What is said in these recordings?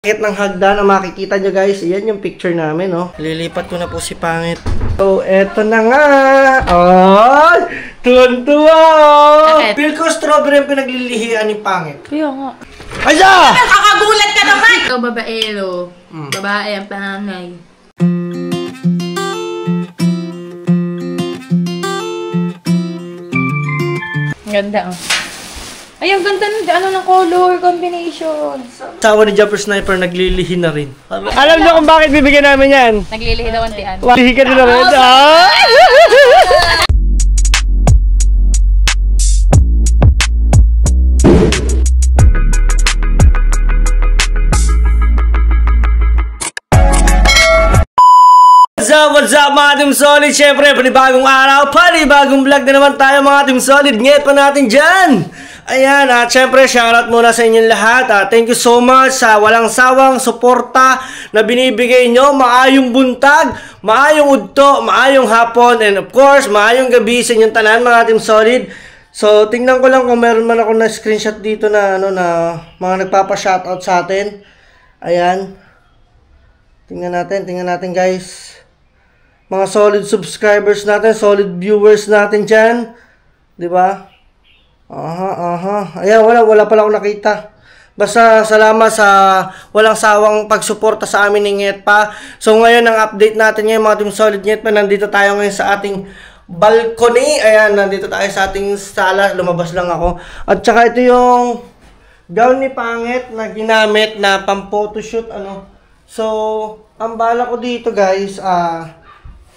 Ng hagdan ang makikita nyo guys, iyan yung picture namin, no? Lilipat ko na po si Pangit. So, eto na nga! Ay! Tuwan-tuwa! Feel ko strawberry ang pinaglilihian ni Pangit. Kaya nga. Aja! Nakakagulat ka naman! Ito, babaero. Babae ang panganay. Ganda, oh. Ay, ang ganda ng color combination. Sawa ni Jumper Sniper, naglilihi na rin. Alam niyo kung bakit bibigyan namin yan? Naglilihi daw ang tiyan. Lihi ka na rin. What's up mga Team Solid? Siyempre, panibagong araw, panibagong vlog na naman tayo mga Team Solid. Ngayet pa natin dyan. Ayan, at syempre, shoutout muna sa inyong lahat. Thank you so much sa walang sawang suporta na binibigay nyo. Maayong buntag, maayong udto, maayong hapon, and of course, maayong gabi sa inyong tanan mga Team Solid. So, tingnan ko lang kung meron man ako na screenshot dito na, na mga nagpapa-shoutout sa atin. Ayan. Tingnan natin guys. Mga solid subscribers natin, solid viewers natin dyan. Diba? Ayan, wala pala akong nakita. Basta salamat sa walang sawang pagsuporta sa amin ni Ngayet pa. So ngayon, ang update natin ngayon mga Team Solid Ngayet pa. Nandito tayo ngayon sa ating balcony. Ayan, nandito tayo sa ating sala. Lumabas lang ako. At saka ito yung gown ni Pangit na ginamit na pang photoshoot. So, ang bala ko dito guys,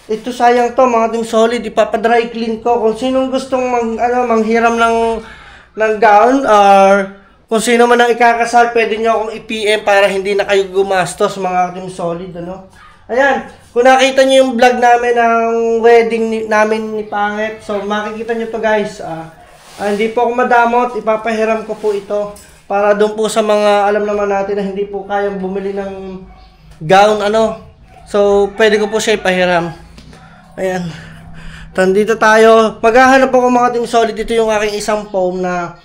ito sayang to mga Team Solid, ipapadry clean ko. Kung sinong gustong manghiram ng gown, or kung sino man ang ikakasal, pwede nyo akong i-PM para hindi na kayo gumastos mga Team Solid, Ayan, kung nakita nyo yung vlog namin ng wedding namin ni Pangit, so makikita nyo to guys. Hindi po ako madamot, ipapahiram ko po ito para doon po sa mga alam naman natin na hindi po kayang bumili ng gown, So, pwede ko po siya ipahiram. Ayan. Tandito tayo. Maghahanap ako mga Team Solid. Ito yung aking isang foam na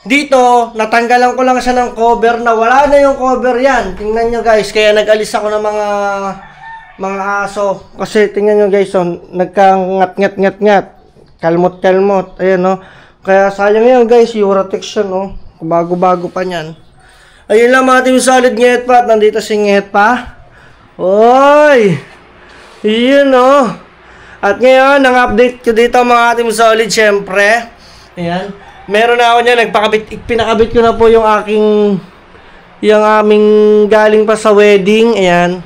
dito, natanggalan ko lang siya ng cover na wala na yung cover yan. Tingnan nyo guys. Kaya nag-alis ako ng mga aso. Kasi tingnan nyo guys, nagka-ngat-ngat-ngat-ngat. Kalmot-kalmot. Ayan, Kaya sayang yan guys, Uratex yan, Bago-bago pa yan. Ayun lang mga Team Solid Ngayet pa. At nandito si Ngayet pa. Oy! Yun, At ngayon, ang update ko dito mga Team Solid, syempre. Ayan. Meron na ako niya, pinakabit ko na po yung aming galing pa sa wedding. Ayan.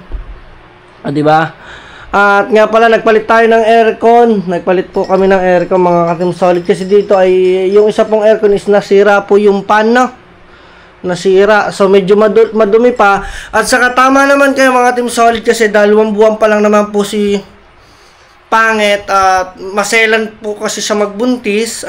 Diba? At nga pala, nagpalit tayo ng aircon. Nagpalit po kami ng aircon mga Team Solid. Kasi dito ay, yung isa pong aircon is nasira po yung pan, nasira. So, medyo madumi pa. At saka tama naman kayo mga Team Solid kasi 2 buwan pa lang naman po si Pangit. At maselan po kasi siya magbuntis.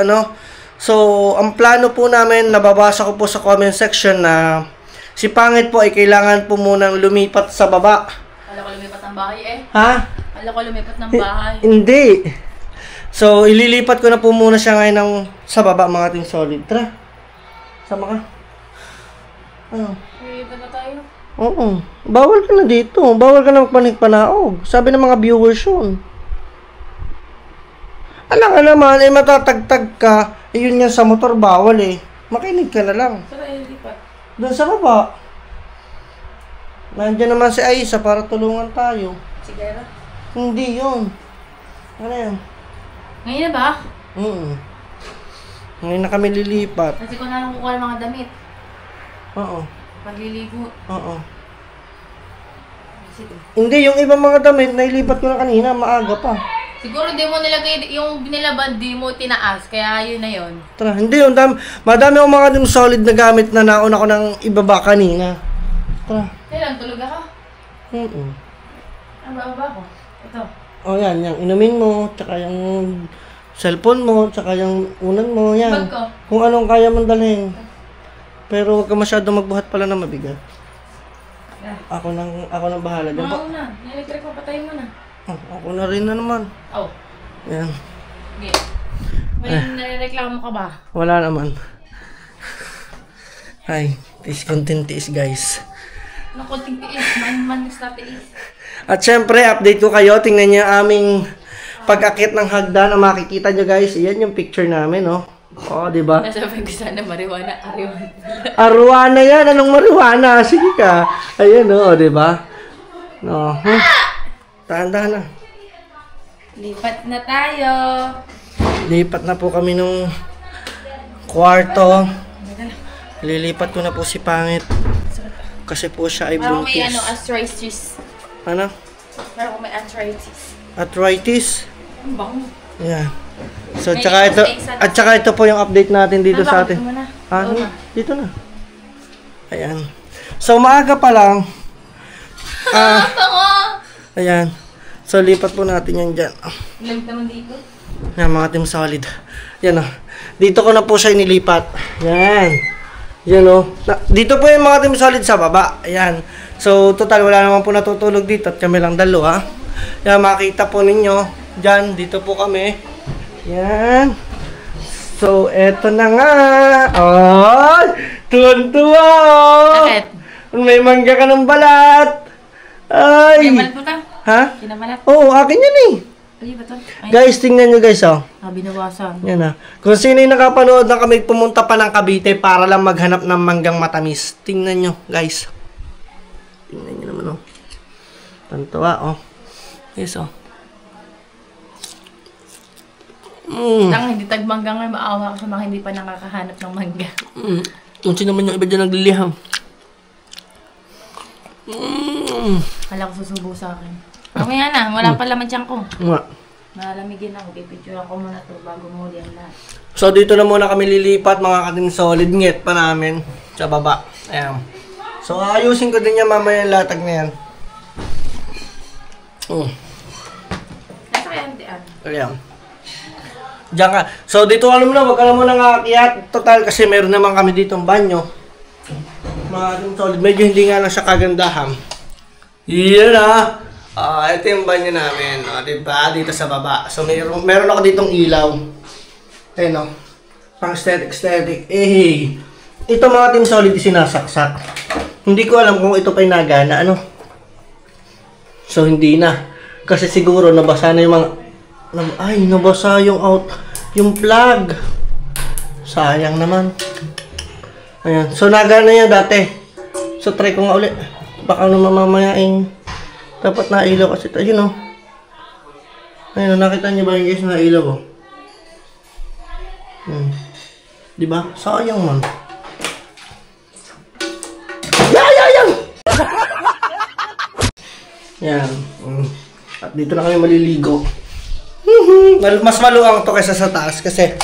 So, ang plano po namin, nababasa ko po sa comment section na si Pangit po ay kailangan po munang lumipat sa baba. Kala ko lumipat ng bahay Ha? Kala ko lumipat ng bahay. Hindi. So, ililipat ko na po muna siya ngayon sa baba mga Team Solid. Tara. Sama ka. Iba na tayo. Oo. Bawal ka na dito. Bawal ka na magpanik-panaog. Sabi ng mga viewers yun. Alam ka naman, matatagtag ka. Yun nga sa motor, bawal Makinig ka na lang. Saan lipat? Doon sa baba. Nandiyan naman si Aisa para tulungan tayo. Sigara? Hindi yun. Ano yan? Ngayon na ba? Ngayon na kami lilipat. Kasi ko na lang kukuha ng mga damit. Oo. Pagliligo. Oo. Sige. Hindi, yung ibang mga damit, nailipat ko na kanina, maaga pa. Siguro di mo nilagay, yung binilabad, di mo tinaas, kaya yun na yun. Tara, hindi yung madami akong mga Team Solid na gamit na nauna ko ng ibaba kanina. Tara. Kailan, tulog ako? Ang bababa ko? Ito. Yan, yung inumin mo, tsaka yung cellphone mo, tsaka yung unan mo, yan. Bag ko? Kung anong kaya mong dalhin. Pero huwag ka masyadong magbuhat pala na mabigat. Yeah. Ako nang bahala. Mga una, electric mo, patayin mo na. Ako na rin na naman. Yan. Sige. May nare-reklamo ka ba? Wala naman. Ay, Tiis konting tiis, guys. Nakunting tiis. Man sa tiis. At syempre, update ko kayo. Tingnan niyo aming pag-akit ng hagdan. Ang makikita nyo, guys. Iyan yung picture namin, oh. Oh, di ba? Nasabi ko sana marijuana, ariwana. Arwana yan. Anong marijuana? Sige ka. Ayan, oh, di ba? No. Tahan-tahan na. Lipat na tayo. Lipat na po kami nung kwarto. Lilipat ko na po si Pangit. Kasi po siya ay Parang may buntis. arthritis. Ano? Parang may arthritis. Arthritis? Ang bango. Yeah. So, May tsaka ito, exercise. at tsaka ito po yung update natin dito sa atin. Bakit mo na? Ah, Oo na. dito na. Ayan. So, maaga pa lang. Bango! Ayan. So, lipat po natin yan dyan. Lamig naman dito. Yan, mga team solid. Yan o. Dito ko na po siya inilipat. Yan. Yan o. Dito po yung mga team solid sa baba. Ayan. So, total, wala naman po natutulog dito. At kami lang dalawa. Yan, makita po ninyo. Dyan, dito po kami. Yan. So, eto na nga. Ay! Tuwan-tuwa! Bakit? May mangga ka ng balat. Ay! Kinamalat mo ka? Ha? Kinamalat? Oo, akin yan eh. Ay, ba to? Ay, Guys, tingnan nyo guys, oh. binawasan. Yan na. Kung sino yung nakapanood na kami pumunta pa ng Cavite para lang maghanap ng manggang matamis. Tingnan nyo, guys. Tingnan nyo naman, oh. Tantawa, oh. Yes, oh. Tang, hindi tagmangga nga, maawa ka sa mga hindi pa nakakahanap ng mangga. Kung sino naman yung iba dyan nagliliham. Kala ko susubo sa akin. Mamaya na, wala pa laman tiyan ko. Nga. Malamigin ako, pipicturean ko muna to bago muli ang lahat. So, dito na muna kami lilipat, mga kating solid nget pa namin sa baba. Ayan. So, ayusin ko din yan mamaya yung latag na yan. Nasa kaya hindi Ayan. Diyan ka. So, dito alam mo na, wag ka na muna ngaakyat. Total, kasi meron naman kami ditong banyo. Mga kating solid, medyo hindi nga lang siya kagandahan. Yan ah. Ito yung banyo namin. Diba? Dito sa baba. So, meron ako ditong ilaw. Ayun o. Pang aesthetic. Eh, ito mga team solid sinasaksak. Hindi ko alam kung ito pa'y nagana. Ano? So, hindi na. Kasi siguro nabasa na yung mga... Ay, nabasa yung plug. Sayang naman. Ayan. So, nagana yan dati. So, try ko nga ulit. Baka naman mamayain. Dapat nailaw kasi ito. Ayun o. Ayun o. Nakita niyo ba yung guys nailaw o? Diba? Sayang man. Yan! Yan. At dito na kami maliligo. Mas maluwang to kaysa sa taas kasi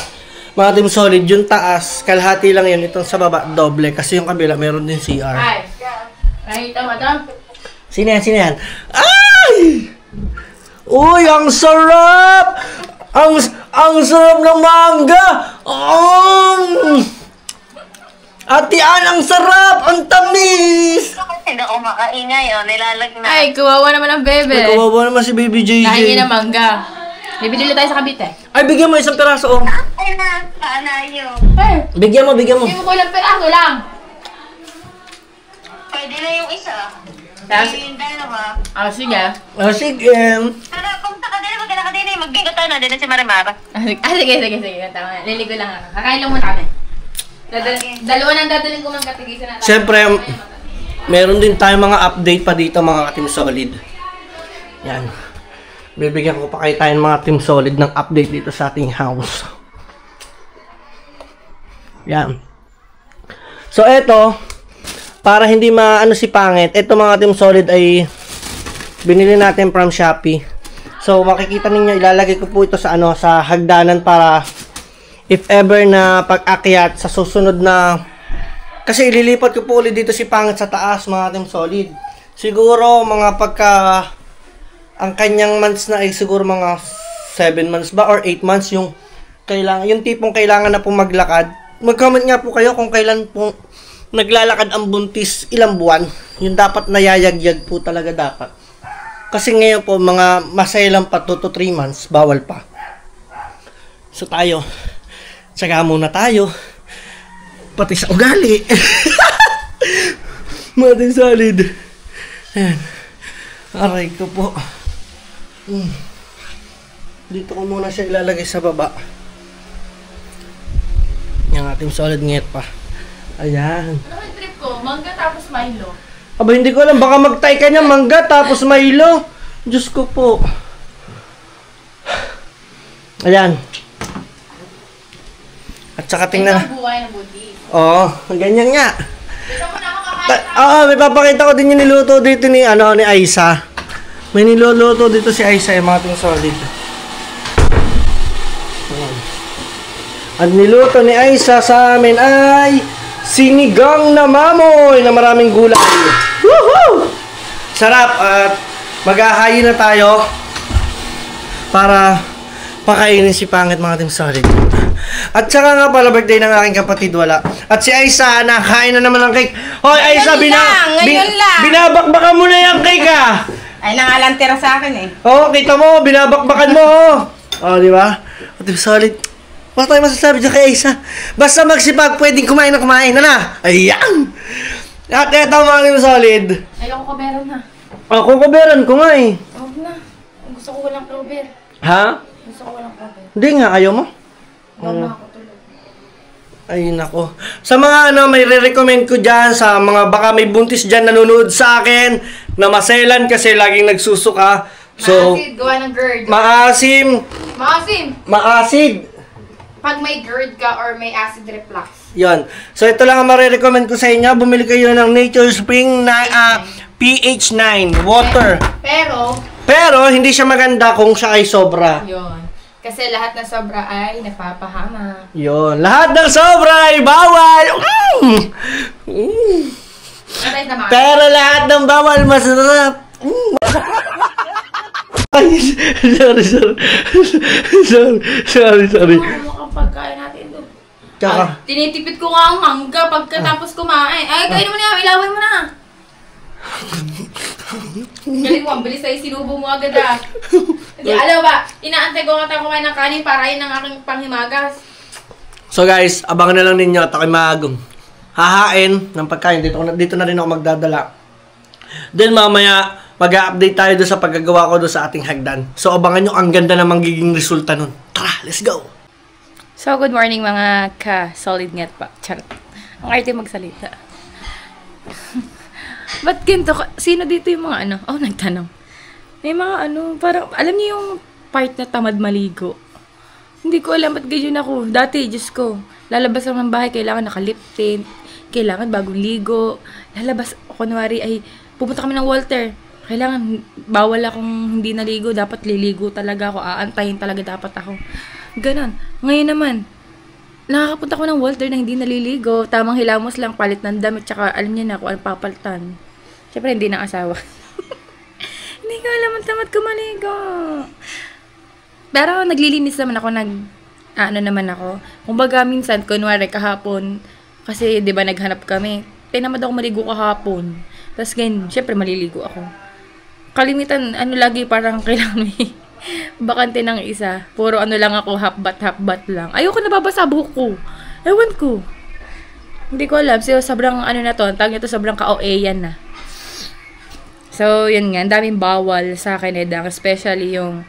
mga team solid, yung taas, kalahati lang yun. Itong sa baba, doble. Kasi yung kabila, meron din CR. Ay! Nakita mo ito? Sino yan? Sino yan? Ay! Uy, ang sarap! Ang sarap ng mangga! Atian, ang sarap! Ang tamis! Hindi ako makaingay, nilalag na. Ay, kawawa naman ang bebe. Ay, kawawa naman si Baby JJ. Kain na mangga. Bibili tayo sa Cavite. Ay, bigyan mo isang piraso, oh. Ay na, paanayo. Ay! Bigyan mo. Hindi mo ko ilang peraso lang. Pwede na yung isa. Tapos- Yung dalawa. Sige. Oh, sige. Tara, punta ka din, magkala ka din, magbigot na, din na si Marimara. Sige. Tama. Liligo lang ako. Kakain lang muna kami. Dalawa nang dadaling ko ng katigisan natin. Siyempre, meron din tayong mga update pa dito, mga team solid. Yan. Bibigyan ko pa kayo tayong mga team solid ng update dito sa ating house. Yan. So, eto, para hindi maano si Pangit, eto mga team solid ay binili natin from Shopee. So, makikita ninyo, ilalagay ko po ito sa sa hagdanan para if ever na pag-akyat sa susunod na, kasi ililipat ko po ulit dito si Pangit sa taas, mga team solid. Siguro mga ang kanyang months na ay siguro mga 7 months ba or 8 months yung tipong kailangan na po maglakad. Mag-comment nga po kayo kung kailan po naglalakad ang buntis, ilang buwan. Yung dapat nayayagyag po talaga dapat. Kasi ngayon po mga masaya lang pa 2 to 3 months, bawal pa. So tayo, tsaga muna tayo. Pati sa ugali. Mga team solid. Ayan. Aray ko po. Dito ko muna siya ilalagay sa baba. Yung ating solid ngit pa. Ayan. Ano yung trip ko? Mangga tapos Milo. Aba, hindi ko alam. Baka mag-tie ka niya mangga tapos Milo. Diyos ko po. Ayan. At saka tingnan. Ito ang buhay ng buti. Oo, ganyan nga. Gusto mo na ako kakain na? Oo, may papakita ko din yung niluto dito ni Aisa. May niluluto dito si Aisa, yung mga ting solid. Ayan. At niluto ni Aisa sa amin ay sinigang na mamoy na maraming gulay. Woohoo! Sarap at mag-ahayin na tayo para pakainin si Pangit mga team solid. At saka nga pala birthday ng aking kapatid wala. At si Aisa nakain na naman ng cake. Hoy Aisa, ngayon lang. binabakbakan mo na yung cake ah. Ay, nangalantira sa akin eh. Oo, kita mo, binabakbakan mo oh. Oh, di ba? Team solid. Wala tayong masasabi dyan kay Aisa. Basta magsipag, pwedeng kumain na kumain. Ano? Ayan! At eto mga team solid. Ayoko ko meron na. Ako kaberan ko nga eh. Huwag na. Gusto ko walang clover. Ha? Gusto ko walang clover. Hindi nga, ayaw mo? Huwag na ako tuloy. Ay nako. Sa mga may re-recommend ko dyan, sa mga baka may buntis dyan nanonood sa akin, na maselan kasi laging nagsusuka. So, Maasid, gawa ng GERD. maasim, Maasim! maasid. Pag may GERD ka or may acid reflux. Yon. So, ito lang ang marirecommend ko sa inyo. Bumili kayo ng Nature Spring na pH 9 water. Pero, hindi siya maganda kung siya ay sobra. Yun. Kasi lahat ng sobra ay napapahama. Yon. Lahat ng sobra ay bawal. Atay naman. Pero lahat ng bawal masarap. Ay, sorry. Ano ang pagkain natin doon? Tsaka, Tinitipid ko nga ang mangga pagkatapos kumain. Ay, kainin mo na, ilawin mo na. Galing mo, ang bilis ay sinubo mo agad ah. Hindi, alam ba, inaantay ko nga tayo kumain ng kanin para yun ang aking panghimagas. so guys, abangan na lang ninyo at ako'y hahain ng pagkain. Dito na rin ako magdadala. Then mamaya, mag-update tayo doon sa paggagawa ko doon sa ating hagdan. So abangan nyo, ang ganda na magiging resulta nun. Tara, let's go! So, good morning mga ka-solid nget pa. Charot. Ang arte magsalita. Ba't ganito? Sino dito yung mga ano? Oh, nagtanong. May mga ano, parang, alam niyo yung part na tamad maligo. Hindi ko alam ba't ganyan ako. Dati, Diyos ko, lalabas lang ng bahay, kailangan nakalip tint, kailangan bagong ligo. Lalabas, kunwari, ay, pupunta kami ng Walter. Kailangan, bawal akong hindi naligo. Dapat liligo talaga ako. Aantayin talaga dapat ako. Ganon. Ngayon naman, nakakapunta ko ng Walter na hindi naliligo. Tamang hilamos lang, palit ng damit. Tsaka alam niya na kung ano papalitan. Siyempre, hindi na asawa. Hindi ko alam ang tamad ko maligo. Pero naglilinis naman ako, ano naman ako. Kumbaga minsan, kunwari kahapon, kasi di ba naghanap kami, tinamad ako maligo kahapon. Tapos ganyan, syempre maliligo ako. Kalimitan, ano lagi, parang kailangan may bakante ng isa. Puro ano lang ako, half bat lang. Ayoko nababasa buhok ko. Ewan ko. Hindi ko alam. So, sobrang ano na to, tawag nito sobrang ka-OA-yan na. So, yun nga, ang daming bawal sa akin, Edang. Especially yung,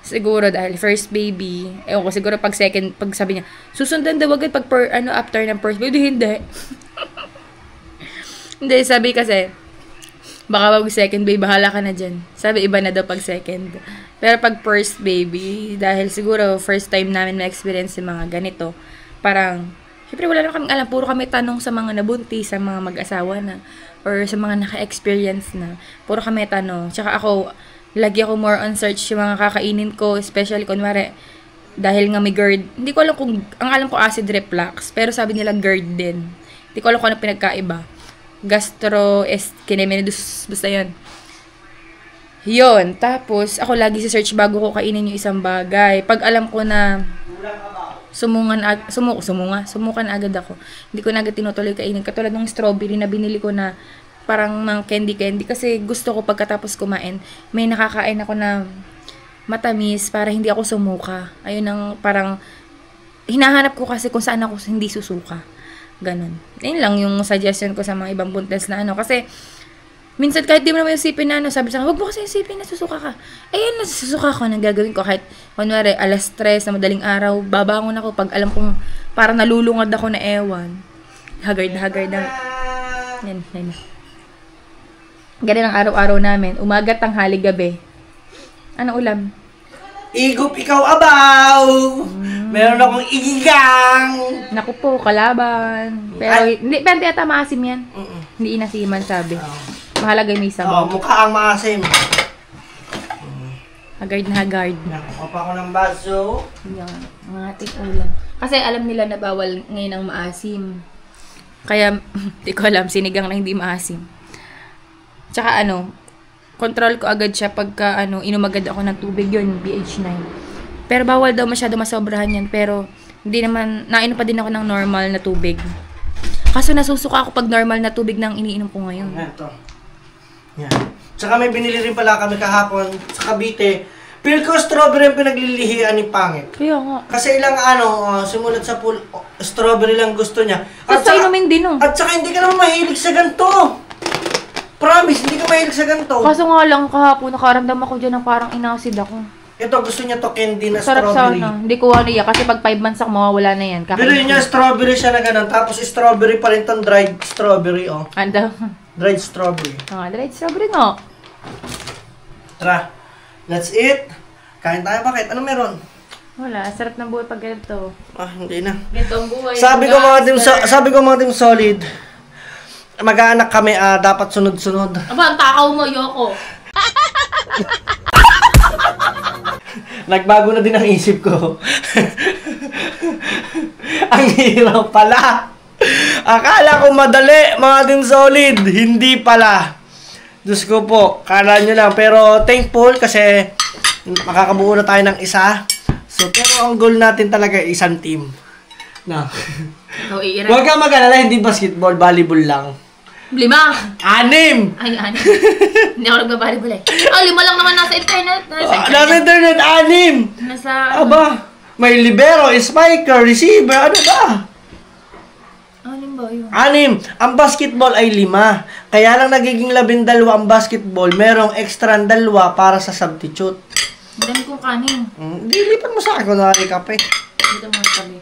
siguro dahil first baby, ewan ko, siguro pag sabi niya, susundan daw agad pag after ng first baby, hindi. Hindi, sabi kasi, baka pag second baby, bahala ka na dyan. Sabi, iba na daw pag second. Pero pag first baby, dahil siguro first time namin na-experience yung mga ganito, parang, syempre wala na kaming alam, puro kami tanong sa mga nabuntis, sa mga mag-asawa na, or sa mga naka-experience na. Puro kami tanong. Tsaka ako, lagi ako more on search yung mga kakainin ko, especially kunwari, dahil nga may GERD. Hindi ko alam kung, ang alam ko acid reflux, pero sabi nila GERD din. Hindi ko alam kung ano pinagkaiba. Gastroesophageal, basta yun. Yun, tapos, ako lagi sa search bago ko kainin yung isang bagay. Pag alam ko na, sumukan agad ako. Hindi ko na agad tinutuloy kainin. Katulad ng strawberry na binili ko na parang mga candy. Kasi gusto ko pagkatapos kumain, may nakakain ako na matamis para hindi ako sumuka. Ayun ang parang, hinahanap ko kasi kung saan ako hindi susuka. Ganun. Yun lang yung suggestion ko sa mga ibang buntes na ano. Kasi, minsan kahit di mo naman isipin na ano, sabi sa akin, huwag mo kasi isipin na susuka ka. Ayun, nasusuka ko, nang gagawin ko. Kahit, kunwari, alas 3 na madaling araw, babangon ako pag alam kong parang nalulungad ako na ewan. Haggard na. Yan. Ganun ang araw-araw namin. Umaga, tanghali, gabi. Ano ulam? Igup, ikaw abaw! Meron akong igigang! Naku po, kalaban. Pero, hindi, pero yata maasim yan. Hindi inasiman, sabi. Mahalaga yung may sabaw. Mukha ang maasim. Haggard na haggard. Nakuha pa ako ng baso. Yan, ang ating ulam. Kasi alam nila na bawal ngayon ang maasim. Kaya, di ko alam, sinigang na hindi maasim. Tsaka control ko agad siya pagka inom agad ako ng tubig yun, BH9. Pero bawal daw masyado masobrahan yan. Pero, hindi naman, nainom pa din ako ng normal na tubig. Kaso nasusuka ako pag normal na tubig nang iniinom ko ngayon. Ito. Yan. Tsaka may binili rin pala kami kahapon sa Cavite. Feel ko strawberry ang pinaglilihian ni Pangit. Kaya nga. Kasi ilang simulat sa pool, strawberry lang gusto niya. At sa inumin din At saka hindi ka naman mahilig sa ganito. Promise, hindi ka mahilig sa ganito. Kaso nga lang kahapon, nakaramdam ako dyan na parang inasid ako. Ito, gusto niya to candy na Sarap strawberry. sana. Hindi ko niya kasi pag 5 months ako mawawala na yan. Bilhin niya strawberry siya na ganun. Tapos strawberry pa rin itong dried strawberry, oh. Ando. Dried strawberry. Dried strawberry nga. Tara, that's it. Kain tayo, bakit? Ano meron? Wala, sarap ng buhay pag ganito. Hindi na. Ganito ang buhay. Sabi ko mga team solid, mag-aanak kami, dapat sunod-sunod. Aba, ang takaw mo, Yoko. Nagbago na din ang isip ko. Ang hirap pala. Akala ko madali, mga team solid. Hindi pala. Diyos ko po, kala nyo lang. Pero thankful kasi makakabuo na tayo ng isa. So, pero ang goal natin talaga isang team. Na. Huwag kang mag-alala, hindi basketball, volleyball lang. 5. 6! Ay, 6. Hindi ako nagbabalibol eh. 5 lang naman nasa internet. Nasa internet, 6! Nasa... Aba, may libero, spiker, receiver, ano ba? 6 ba yun? 6. Ang basketball ay 5. Kaya lang nagiging 12 ang basketball, merong extra 2 para sa substitute. Dami kong kanin. Dilipan mo sa akin, kunwari kape. Dito mo kami.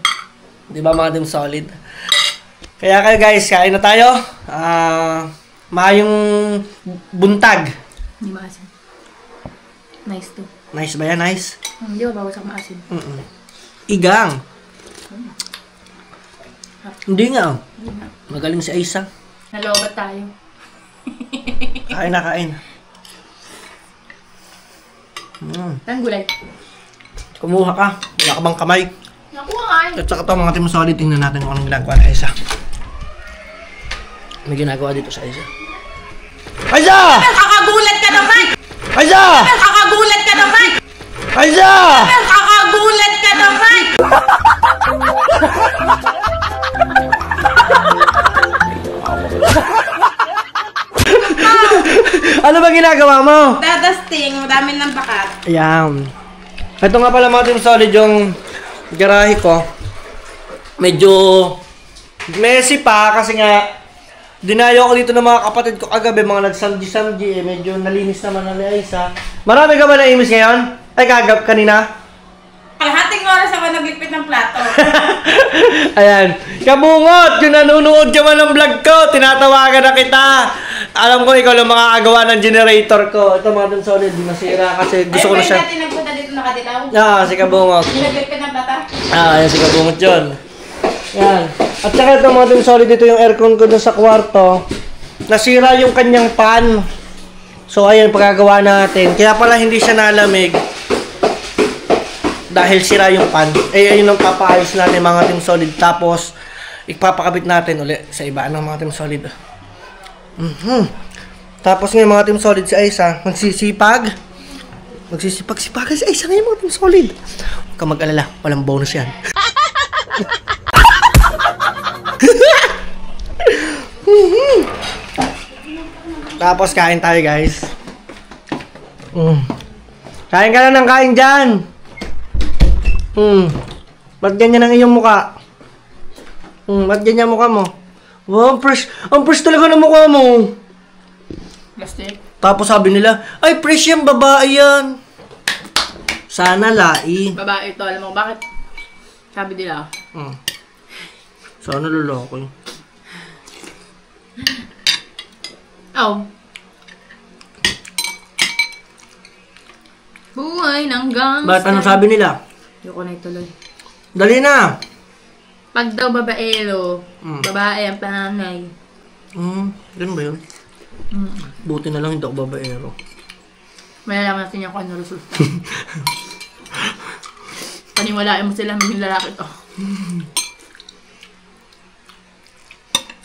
Di ba mga team solid? Kaya kayo guys, kain na tayo. Mayong buntag. Hindi maasim. Nice to. Nice ba yan? Nice? Hindi ba bawas sa maasim? Igang. Hindi nga. Magaling si Aisa. Nalobat tayo. Kain na, kain. Saan gulay? Kumuha ka. Wala ka bang kamay? Nakuha nga eh. At saka ito mga team solid, tingnan natin kung anong ginagawa na Aisa. May ginagawa dito sa Aisa. Aisa! Kakagulat ka naman! Aisa! Kakagulat ka naman! Aisa! Kakagulat ka naman! Ano ba ginagawa mo? Dadasting, madami ng bakat. Ayan. Ito nga pala mga team solid yung garahe ko. Medyo messy pa kasi nga dinayo ko dito ng mga kapatid ko kagabi, mga nagsamji-samji medyo nalinis naman na ni Aisa. Marami ka ba naimis ngayon? Ay, kagab kanina? Kalahating oras ako nagligpit ng plato. Ayan. Kabungot! Yung nanonood ka man ng vlog ko, tinatawagan na kita. Alam ko ikaw lang makakagawa ng generator ko. Ito mga team solid, di masira kasi gusto ko na siya. Ay, natin nagpunta dito nakadilaw. Si Kabungot. Yung nagligpit ng plata. Ayan si Kabungot yun. Yan. At saka ito mga team solid, dito yung aircon ko dun sa kwarto. Nasira yung kanyang fan. So ayan, pagkagawa natin. Kaya pala hindi siya nalamig. Dahil sira yung fan. Ayun ang papaayos natin mga team solid. Tapos, ipapakabit natin ulit sa iba. Ano mga team solid? Tapos ngayon mga team solid si Aisa, magsisipag. Magsisipag-sipagan si Aisa ngayon mga team solid. Huwag ka mag-alala, walang bonus yan. Tapos kain tayo guys. Kain ka na ng kain dyan. Ba't ganyan ang iyong mukha? Ba't ganyan mukha mo? Wow, ang fresh talaga ng mukha mo. Plastic. Tapos sabi nila, ay fresh yan, babae yan. Sana lai. Babae ito, alam mo bakit? Sabi nila. Sana lalaki. Oh. Buhay ng gangster. Ba't anong sabi nila? Hindi ko na ituloy. Dali na. Pag daw babaero, babae ang panganay. Ganun ba yun? Buti na lang hindi ako babaero. Malalaman natin yung kung ano resulta. Paniwalaan mo sila maging lalaki to.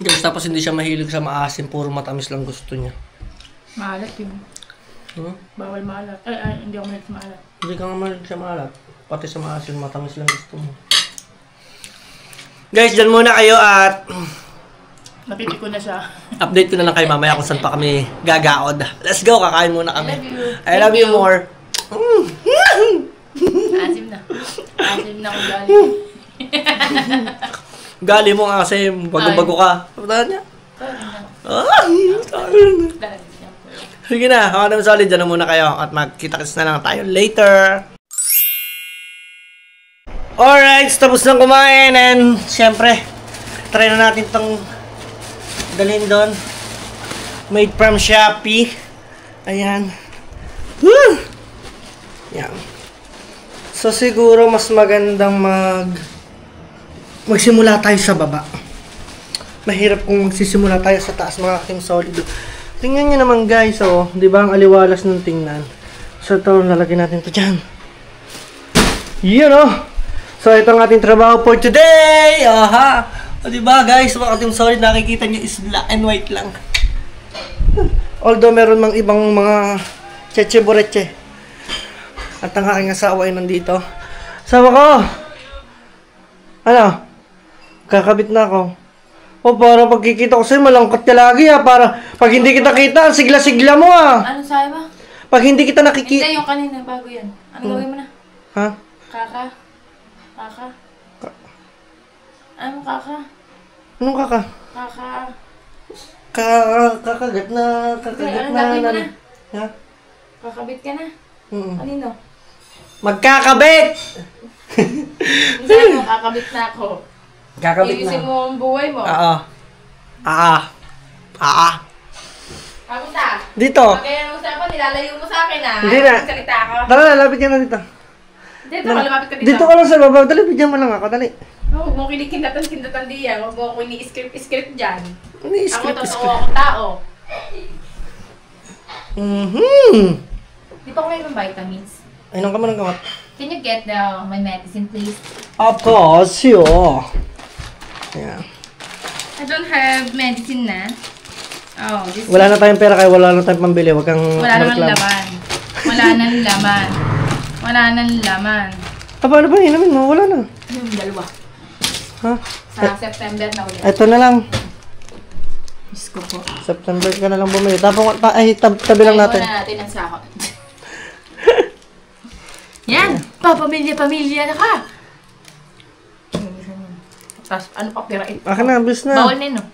Guys, tapos hindi siya mahilig sa maasim, puro matamis lang gusto niya. Maalat yun. Bawal maalat. Ay, hindi ako mahilig sa maalat. Hindi ka nga mahilig sa maalat. Pati sa maasim, matamis lang gusto mo. Guys, dyan muna kayo at Napiti ko na siya. update ko na lang kayo mamaya kung saan pa kami gagaod. Let's go, kakain muna kami. I love you more. Asim na. Asim na kung gali. Gali mo nga kasi bago-bago ka. Pagdahan niya. Sige na, ako naman solid. Dyan na muna kayo at magkita-kits na lang tayo later. Alright, tapos na kumain and syempre, try na natin itong dalhin doon. Made from Shopee. Ayan. Woo! Yan. So siguro mas magandang magsimula tayo sa baba. Mahirap kung magsisimula tayo sa taas mga aking solid. Tingnan nyo naman guys, oh, di ba ang aliwalas ng tingnan. So ito, lalagyan natin ito dyan. Yun oh! So ito ang ating trabaho for today! Aha! O diba guys, mga ating solid, nakikita nyo is black and white lang. Although meron mang ibang mga cheche-boreche. At ang aking asawa ay nandito. Asawa ko! Ano? Kakabit na ako. O para pagkikita ko sa'yo, malangkot ka lagi ha. Para pag hindi kita kita, sigla-sigla mo ha. Ano sabi ba? Pag hindi kita nakikita... Hindi, yung kanina, bago yan. Ano gawin mo na? Ha? Kaka? Ano kaka? Anong kaka? Kaka? Kakagat na... Kakagat Ano gagawin mo na? Ha? Kakabit ka na? Kanino? Magkakabit! Sabi mo, kakabit na ako. Kakabit Iusin na. mo ang buhay mo. Oo. Kamusta? Dito. Pag ganyan ang usapan, nilalayo mo sa akin ah. Hindi na. Salita ako. Tara, lapit ka na dito. Dito ka, lumapit ka dito. Dito ka lang sa baba. Dali, bigyan mo lang ako. Dali. Huwag mo kinikindatan diyan. Huwag mo ako ini-script dyan. Ano yung Ako script? totoo akong tao. Di pa ko may vitamins. Inom ka mo ng gamot. Can you get my medicine, please? Of course, sure. Yeah. I don't have medicine na. Oh, this Wala na tayong pera kaya wala na tayong pambili. Huwag kang wala namang magreklamo. laman. Wala nang laman. Wala nang laman. Paano ba? Inamin mo. Wala na. Dalawa. Ha? Sa September na ulit. Ito na lang. Diyos ko po. September ka na lang bumili. Tapos, tabi lang natin. Muna natin ang sahot. Yan! Pamilya na ka! Tapos, ano pa pira ito? Akin na, bis na. Bawal na yun, no?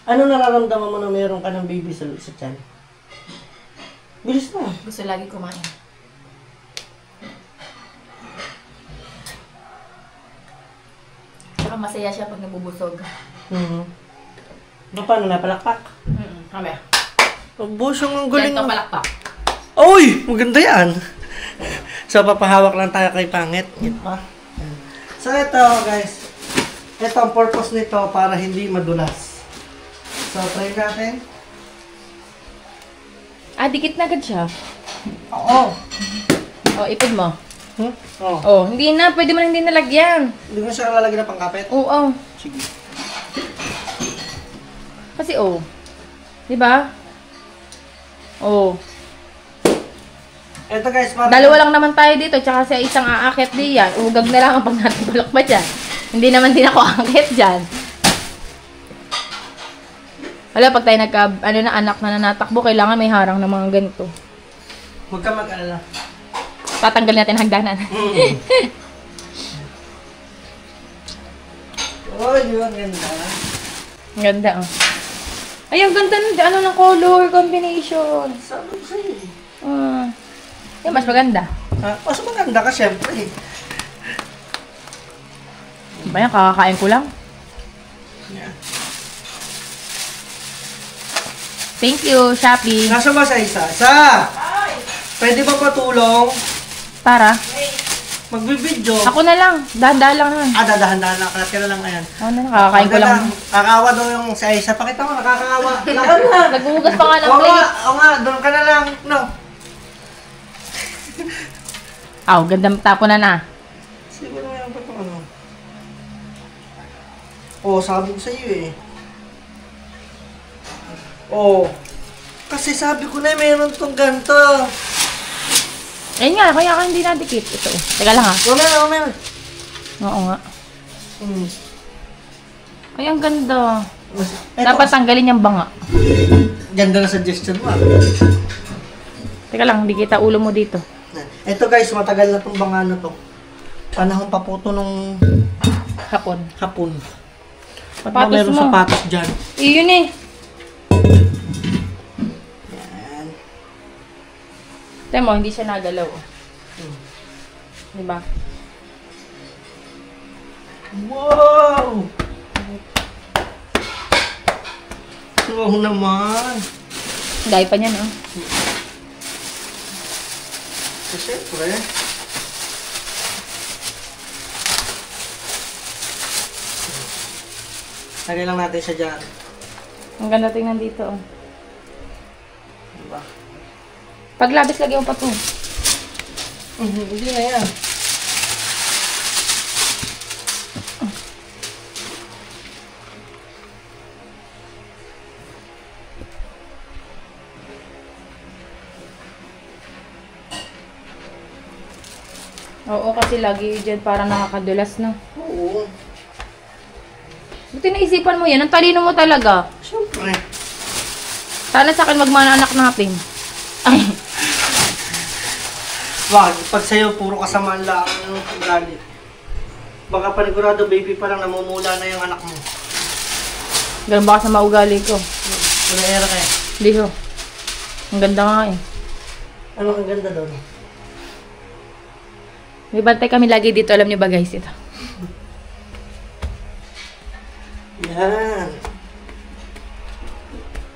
Ano nararamdaman mo na meron ka ng baby sa tiyan? Bilis na. Gusto lagi kumain. Saka masaya siya pag nabubusog. Paano napalakpak? Kami. Busyong ang galing. Ganito palakpak. Uy! Maganda yan. So, papahawak lang tayo kay pangit. Yan pa. So, ito guys. Ito ang purpose nito para hindi madulas. So, try natin. Ah, dikit na agad siya. Oo. Oh, ipid mo. Oo. Oh, hindi na. Pwede mo na hindi nalagyan. Hindi mo siya lalagyan na pangkapit? Oo. Sige. Kasi oh. Di ba? Oh. Ito guys, para... Dalawa lang naman tayo dito, tsaka sa isang aakit diyan. Ugag na lang ang pag natin balak pa dyan. Hindi naman din ako aakit dyan. Wala, pag tayo anak na natakbo, kailangan may harang ng mga ganito. Huwag ka mag-alala. Tatanggalin natin ang hagdanan. Oh, di ba ganda? Ang ganda, oh. Ay, ang ganda ng color combination. Sabi ko sa'yo eh. Yan, mas maganda. Mas maganda ka syempre. Ba yan, kakakain ko lang. Yeah. Thank you, Shopee. Nasa ba sa isa? Pwede ba patulong? Para? Magbibidyo. Ako na lang. Dahan-dahan lang naman. Dadahan-dahan lang. Kalat ka na lang ngayon. Ako na lang, kakakain ko lang. Nakakawa daw yung sa isa. Pakita mo, nakakawa. Lakad na. Naghuhugas pa nga ng Oo nga, plate. oo nga. Doon ka na lang. No. Ganda tapunan na. Siguro yan pa ito ano. Oo, sabi ko sa'yo eh. Oo. Kasi sabi ko na meron tong ganito. Ayun nga, kaya ka hindi nadikit. Ito. Teka lang ha. Mamaya. Oo nga. Hmm. Ay, ang ganda. Eto, Dapat tanggalin yung banga. ganda na suggestion mo ah. Teka lang, hindi kita ulo mo dito. Ito guys, matagal na tong banga na to. Panahon pa po to nung Hapon. hapon. Ba't Sapatos ba meron mo? sapatos dyan? Iyon eh. Yan. Tignan mo, hindi siya nagalaw. Diba? Wow! Wow naman! Dahil pa niyan, oh. Siyempre. Lagay lang natin siya dyan. Ang ganda tingnan dito, oh. Diba? Pag labis, lagyan mo pa to. Hindi na yan. Oo, kasi lagi dyan parang nakakadulas, no? Oo. Buti naisipan mo yan. Ang talino mo talaga. Siyempre. Sana sa akin magmana-anak natin. Ay. Wag, pag sa'yo, puro kasamaan lang ang galit. Baka panigurado, baby pa lang namumula na yung anak mo. Ganun ba sa maugali ko? Wala era kaya. Hindi ko. Ang ganda nga eh. Ano ang ganda doon? May bantay kami lagi dito. Alam niyo ba guys ito? Yan.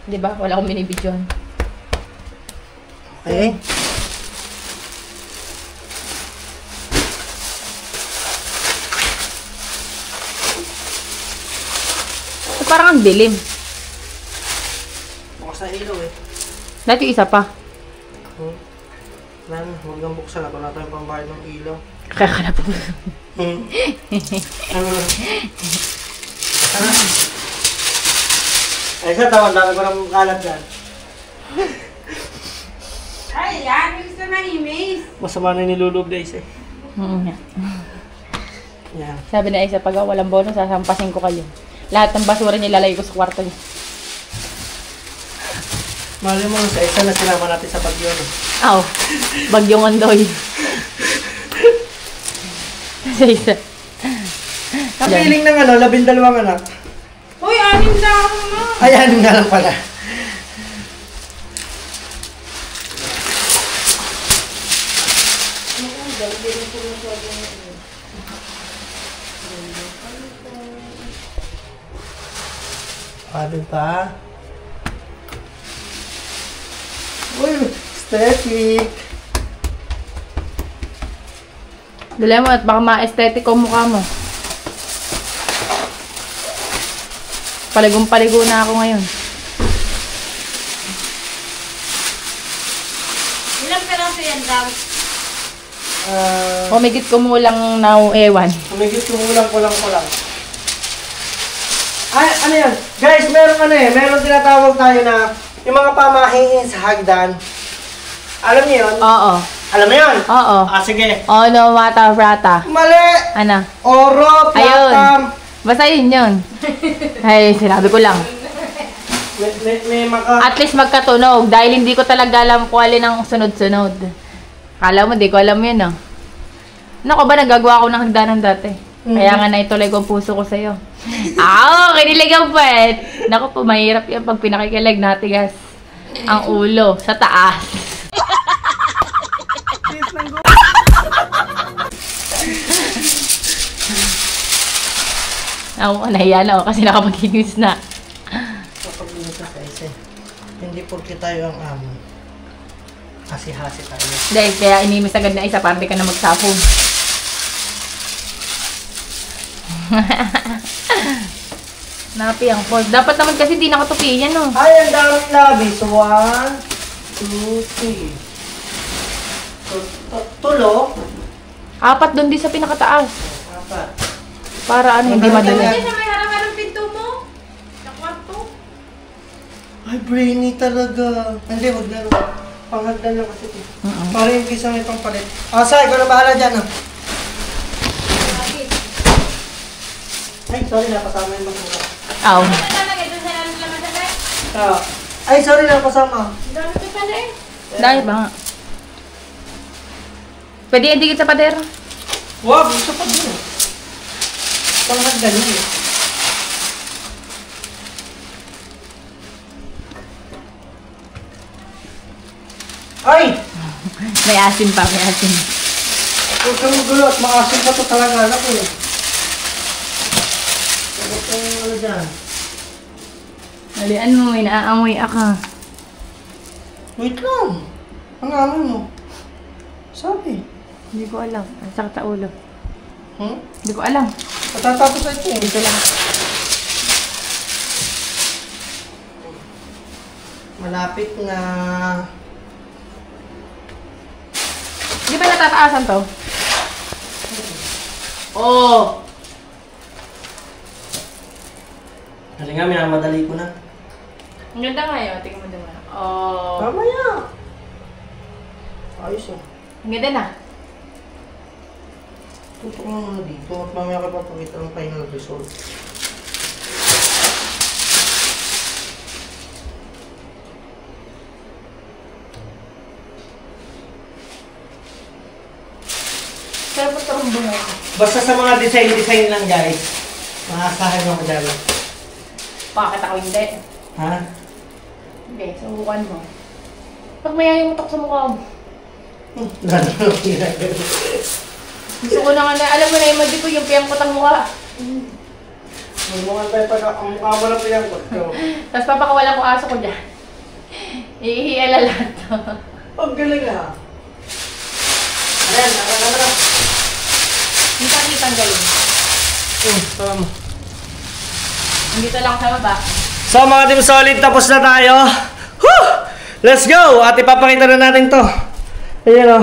Di ba? Wala akong binibidyohan. Okay. So, parang ang dilim. Bukas na ilaw eh. Dati isa pa. Lan, huwag kang buksan. Ako na tayong pambayad ng ilaw. Kaya ka na po. Ano? Ay, sa tawan, dami ko ng kalat dyan. Ay, yan. Gusto na imis. Masama na nilulog guys eh. Yan. Sabi na isa, pag walang bonus, sasampasin ko kayo. Lahat ng basura nilalagay ko sa kwarto niya. Mali mo sa isa na sinama natin sa bagyo. No? Aw, bagyong ondoy. Sa isa. Ang feeling ng ano, 12 anak. Uy, anim na ako na. Ayan nga lang pala. Diba? Uy, aesthetic. Dali mo at baka ma-aesthetic ang mukha mo. Paligong-paligo na ako ngayon. Ilang peraso yan daw? Humigit ko mo lang na ewan. Humigit kumulang ko lang. Ay, ano yan? Guys, meron tinatawag tayo na yung mga pamahiin sa hagdan. Alam niyo yun? Oo. Alam mo yun? Oo. Sige. Onomata frata. Mali! Ano? Oro, platam. Basta yun yun. Ay, sinabi ko lang. May maka... At least magkatunog dahil hindi ko talaga alam kung alin ang sunod-sunod. Kala mo, di ko alam yun, no? Nako ba, nagagawa ko ng hagdanan dati. Kaya nga naituloy ko ang puso ko sa'yo. Kinilig ang puwet. Nako po, mahirap yan pag pinakikilig natigas ang ulo sa taas. Ako, nahiya na ako kasi nakapag-inis na. Kapag-inis na kasi, hindi porke tayo ang amo. Hasi-hasi tayo. Dahil kaya inimis agad na isa para di ka na magsapog. Napi ang pause. Dapat naman kasi di nakatupi yan, no? Ay, ang daming labis. 1, 2, 3. Tulo? 4 doon din sa pinakataas. 4. Para ano, hindi madali. Kasi sa may harap-harap pinto mo. Sa kwarto. Ay, brainy talaga. Hindi, wag na. Panghagdan lang kasi ito. Para yung kisang itong palit. Sa, ikaw na bahala dyan. Ay, sorry, napasama yung basura. Aw. Ano talaga? Doon sa lalim naman sa bed? Ay, sorry, napasama. Doon sa pala eh. Dahil ba nga? Pwede yung digit sa pader. Wag, gusto pa din. Panghagdan yun. Ay! May asin pa, may asin. Huwag kang magulo at makasin pa ito talaga. Anak ko eh. Huwag kang ano dyan. Nalian mo, may naaamoy ako. Wait lang. Ang amin mo. Sabi. Hindi ko alam. Ang sakit sa ulo. Hindi ko alam. Patatapos na ito eh. Dito lang. Malapit na. Di ba natataasan to? Oo. Hali nga, minamadali ko na. Ang ganda nga yun. Tingnan mo naman. Oo. Mamaya. Ayos eh. Ang ganda na. Tutok mo muna dito at mamaya ka papakita ng final result. Pero ba't tarumbo na ako? Basta sa mga design lang guys. Maasahan mo ko dyan. Bakit ako hindi? Ha? Hindi, subukan mo. Pag may yung utok sa mukha mo. Lalo na ginagawa. Gusto ko na nga na, alam mo na yung madi ko, yung piyangkot ang mukha. Magmukha tayo pag ang mukha mo na piyangkot ko. Tapos papakawalan ko aso ko dyan. Iihiala lahat to. Ang galing ha. Ayan, naman. Hindi ka kitang galing. Tama. Dito lang sa baba. So mga team solid, tapos na tayo. Woo! Let's go! At ipapakita na natin to. Ayan o.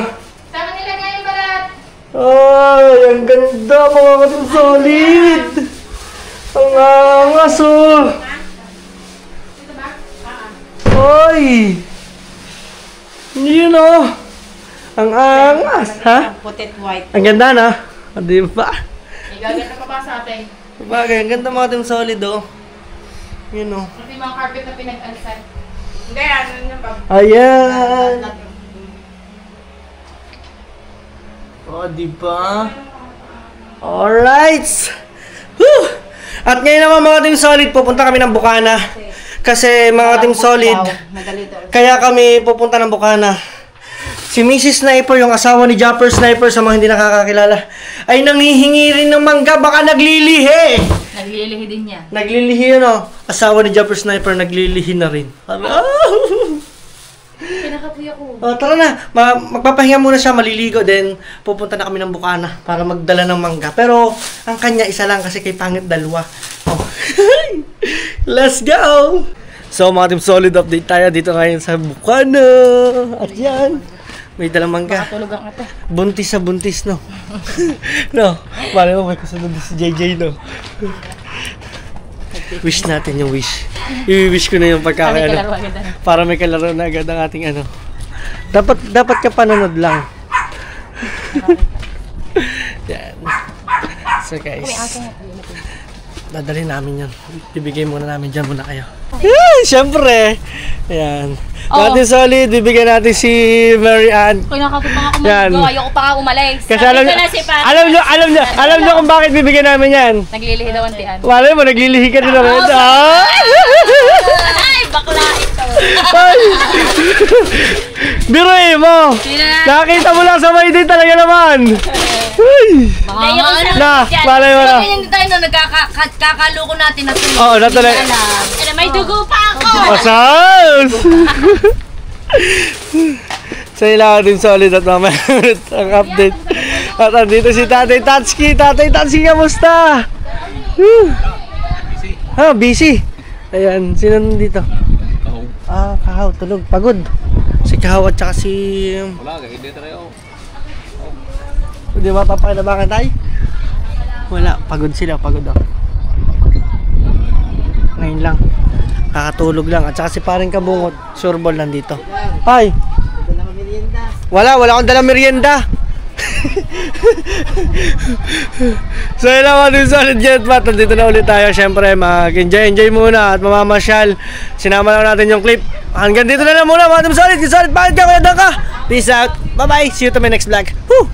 Saan nila nga yung balat? Ay, ang ganda mga team solid. Ang angas oh. Dito ba? Ay! Yun o. Ang angas, ha? Putit white. Ang ganda na. Di ba? Igaganda pa ba sa atin? Bagay, ang ganda mga team solid oh. Yun o. Kasi yung mga carpet na pinag-alsan. Hindi, ano yun ba? Ayan. Oh, di ba? Alright. Whew! At ngayon naman mga team solid, pupunta kami ng Bukana. Kasi mga team solid, kaya kami pupunta ng Bukana. Si Mrs. Sniper, yung asawa ni Jumper Sniper, sa mga hindi nakakakilala, ay nanghihingi rin ng mangga, baka naglilihi. Naglilihi din niya. Naglilihi yun o. Asawa ni Jumper Sniper, naglilihi na rin. Pinakapuya ko. Tara na, magpapahinga muna siya, maliligo, then pupunta na kami ng Bukana para magdala ng mangga. Pero ang kanya isa lang kasi kay pangit dalawa. Oh. Let's go! So mga team solid, update tayo dito ngayon sa Bukana. At yan, may dalang mangga. Makatulog ang ate. Buntis sa buntis, no? No, pare mo may kasunod si JJ, no? Wish natin yung wish. I-wish ko na yung pagkakaano. Para may kalaro na agad ang ating ano. Dapat ka panonood lang. Yan. So guys. Dadalhin namin yan. Bibigay muna namin dyan muna kayo. Siyempre. Ayan. Natin solid, bibigyan natin si Mary Ann. Kung nakaputang ako Yan. mag-go, ayoko pa nga umalis. Kasi Sabi alam ko na si Pat. alam nyo kung bakit bibigyan namin yan. Naglilihi daw ang tiyan. Malay mo, naglilihi ka din naman. Ay, bakla ito. Biruin mo! Nakita mo lang sa may din talaga naman. Uy! Malay mo na. Ganyan din tayo na nagkakaloko natin na tuloy. Oo, natuloy. May dugo pa ako. Asas! So, kailangan din solid at mamaya ang update. At andito si Tatay Tatsuki. Tatay Tatsuki, kamusta? Busy. Ayan, sino nandito? Kahaw, tulog, pagod. Si Kahaw at saka si... Wala, hindi tayo. Hindi mapapakinabangan tayo? Wala, pagod sila, pagod ako. Ngayon lang. Kakatulog lang. At saka si paring Kabungot, sureball nandito. Ay! Wala akong dalang merienda. So yun lang mga din solid Jetpat. Nandito na ulit tayo. Siyempre mag-enjoy muna at mamamasyal. Sinama lang natin yung clip. Hanggang dito na lang muna mga din solid. Solid, bakit ka? Kuya ka? Peace out. Bye bye. See you to my next vlog. Woo!